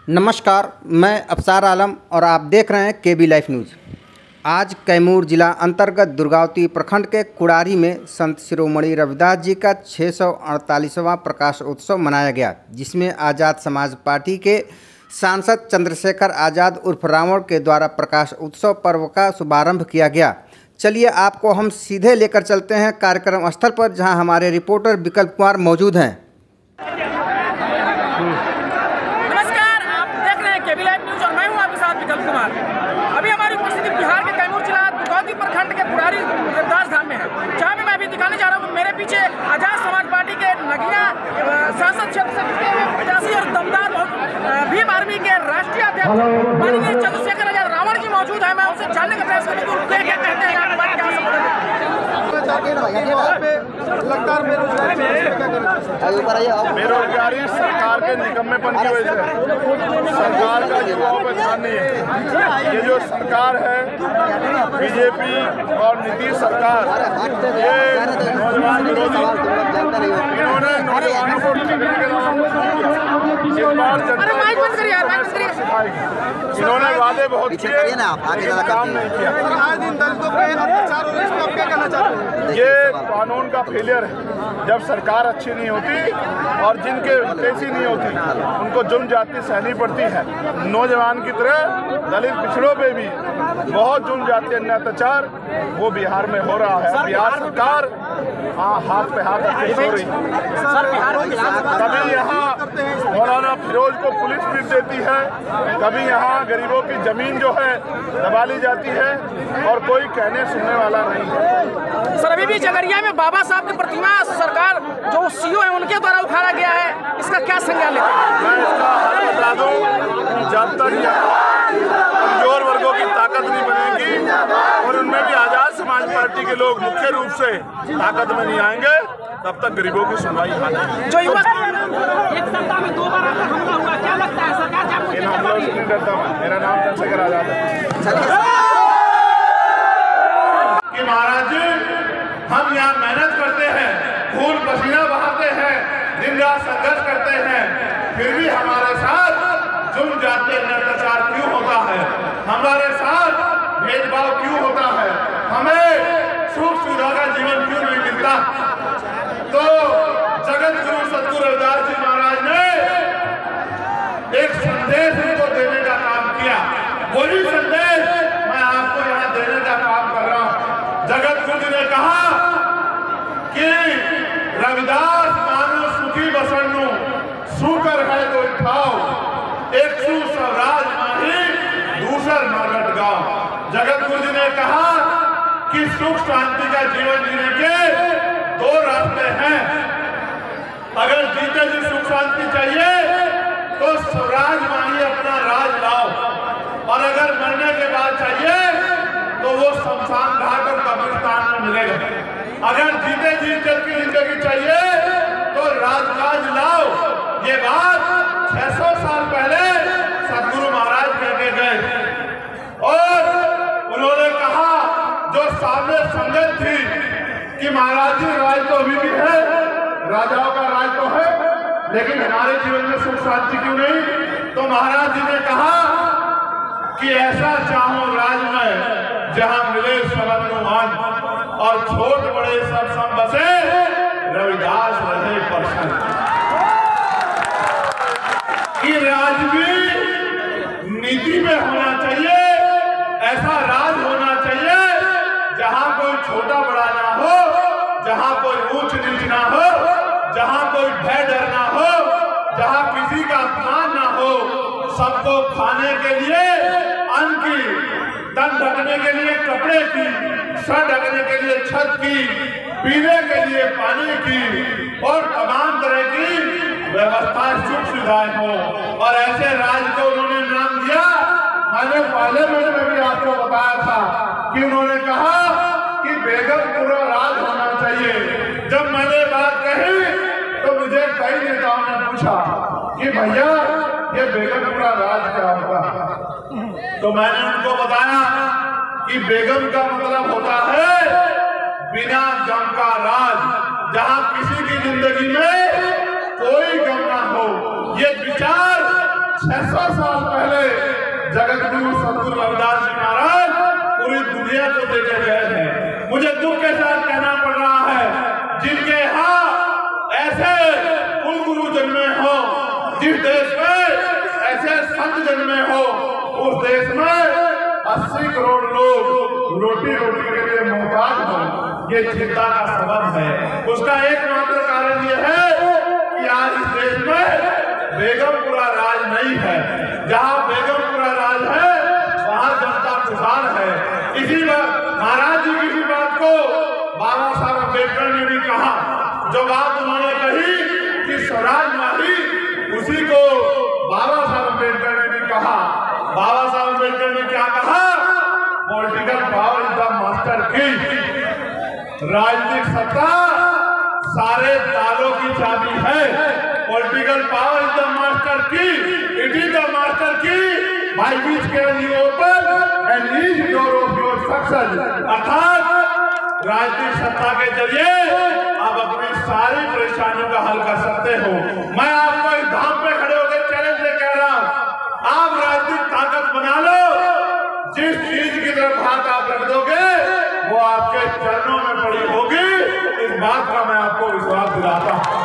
नमस्कार, मैं अफसार आलम और आप देख रहे हैं केबी लाइफ न्यूज़। आज कैमूर जिला अंतर्गत दुर्गावती प्रखंड के कुड़ारी में संत शिरोमणि रविदास जी का 648वां प्रकाश उत्सव मनाया गया, जिसमें आज़ाद समाज पार्टी के सांसद चंद्रशेखर आज़ाद उर्फ रावण के द्वारा प्रकाश उत्सव पर्व का शुभारंभ किया गया। चलिए आपको हम सीधे लेकर चलते हैं कार्यक्रम स्थल पर, जहां हमारे रिपोर्टर विकल्प कुमार मौजूद हैं। केबी लाइव न्यूज़ और मैं हूं आपके साथ विकल्प कुमार। अभी हमारी उपस्थिति बिहार के कैमूर जिला दुर्गावती प्रखंड के कुड़ारी रविदास धाम में है, जहां मैं अभी दिखाने जा रहा हूं। मेरे पीछे आजाद समाज पार्टी के नगीना सांसद क्षेत्र से और दमदार भीम आर्मी के राष्ट्रीय अध्यक्ष माननीय चंद्रशेखर आजाद रावण जी मौजूद है। मैं उनसे जानने का प्रयास करूंगा क्या कहते हैं, यहाँ बात क्या बेरोजगारी सरकार के निकम्मेपन की वजह से सरकार का युवाओं पर ध्यान नहीं है। ये जो सरकार है बीजेपी और नीतीश सरकार, ये नौजवान विरोधी, इन्होंने नौजवानों को ठगने के नाम इन्होंने वादे बहुत किए, काम नहीं किया। ये कानून का फेलियर है। जब सरकार अच्छी नहीं होती और जिनके पैसी नहीं होती, उनको जुर्म जाति सहनी पड़ती है। नौजवान की तरह दलित पिछड़ों पे भी बहुत जुर्म जाति अन्य अत्याचार वो बिहार में हो रहा है। बिहार सरकार हाथ पे हाथ रखे सो रही। कभी यहाँ मौलाना फिरोज को पुलिस पीट देती है, कभी यहाँ गरीबों की जमीन जो है दबा ली जाती है और कोई कहने सुनने वाला नहीं है। सर, अभी भी झगड़िया में बाबा साहब की प्रतिमा सरकार जो सीओ है उनके द्वारा उखाड़ा गया है, इसका क्या संज्ञान लेते हैं? मैं इसका हल बता दूं, जब तक कमजोर वर्गों की ताकत नहीं बनेगी और उनमें भी आजाद समाज पार्टी के लोग मुख्य रूप से ताकत में नहीं आएंगे, तब तक गरीबों की सुनवाई नहीं। जो युवा एक सप्ताह में 2 बार हमला हुआ, क्या लगता है सरकार इन हमलों से नहीं डरता मैं। मेरा नाम चंद्रशेखर आजाद है कि महाराज जी, हम यहाँ मेहनत करते हैं, खून पसीना बहाते हैं, दिन रात संघर्ष करते हैं, फिर भी हमारे साथ जुर्म जाति अत्याचार क्यों होता है? हमारे साथ भेदभाव क्यों होता है? हमें सुख सुविधा का जीवन क्यों नहीं मिलता? तो जगत गुरु सतगुरु रविदास जी महाराज ने एक संदेश उनको देने का काम किया। वही संदेश मैं आपको यहाँ देने का काम कर रहा हूँ। जगत गुरु जी ने कहा कि रविदास मानो सुखी बसन्नु, सुकर है तो खाओ, एक सू स्वराज माही, दूसर मागट गाँव। जगत गुरु जी ने कहा कि सुख शांति का जीवन जीने के 2 रास्ते हैं। अगर जीते जी सुख शांति चाहिए तो स्वराज माही अपना राज लाओ, और अगर मरने के बाद चाहिए तो वो शमशान घाट और कब्रिस्तान में मिलेगा। अगर जीते जी की जिंदगी चाहिए तो राजकाज लाओ। ये बात 600 साल पहले सतगुरु महाराज कहके गए, और उन्होंने कहा जो सामने संगत थी कि महाराज जी राज तो अभी भी है, राजाओं का राज तो है, लेकिन हमारे जीवन में सुख शांति क्यों नहीं? तो महाराज जी ने कहा कि ऐसा चाहो राज में जहां मिले सबनुमान, और छोट बड़े सब सम बसे, रविदास रहे प्रसन्न। कि राज भी नीति में होना चाहिए, ऐसा राज होना चाहिए जहां कोई छोटा बड़ा ना हो, जहां कोई ऊंच नीच ना हो, जहां कोई भय डर ना हो, जहां किसी का अपमान ना हो, सबको खाने के लिए अन्न की, तन ढकने के लिए कपड़े की, सर ढकने के लिए छत की, पीने के लिए पानी की, और तमाम तरह की व्यवस्था सुख सुविधाएं हो। और ऐसे राज को उन्होंने नाम दिया। मैंने पार्लियामेंट में भी आपको बताया था कि उन्होंने कहा कि बेगमपुरा राज होना चाहिए। जब मैंने बात कही तो मुझे कई नेताओं ने पूछा कि भैया ये बेगमपुरा राज क्या होगा? तो मैंने उनको बताया कि बेगम का मतलब होता है बिना गम का राज, जहां किसी की जिंदगी में कोई गम ना हो। ये विचार 600 साल पहले जगत गुरु सतगुरु रविदास जी महाराज पूरी दुनिया को देके गए हैं। मुझे दुख के साथ कहना पड़ रहा है, जिनके यहाँ ऐसे कुल गुरु जन्मे हो, जिस देश में ऐसे संत जन्मे हो, उस देश में 80 करोड़ लोग रोटी के लिए मोहताज हो। ये चिंता का सबब है। उसका एकमात्र कारण यह है कि आज इस देश में बेगमपुरा राज नहीं है। जहाँ बेगमपुरा राज है वहाँ जनता खुशहाल है। इसी बात महाराज जी की बात को बाबा साहब अम्बेडकर ने भी कहा। जो बात उन्होंने कही कि स्वराज माही, उसी को बाबा साहब अम्बेडकर ने भी कहा। बाबा साहब अम्बेडकर ने क्या कहा? Political power is the master की। राजनीतिक सत्ता सारे तालों की चाबी है। Political power is the master की। इट इज द मास्टर की by which can you open and lead your of your success. अर्थात राजनीतिक सत्ता के जरिए आप अपनी सारी परेशानियों का हल कर सकते हो। मैं आपको इस धाम पे खड़े होकर चैलेंज से कह रहा हूं, आप राजनीतिक ताकत बना लो। जिस चीज की तरफ हाथ आप रख दोगे वो आपके चरणों में पड़ी होगी। इस बात का मैं आपको विश्वास दिलाता हूं।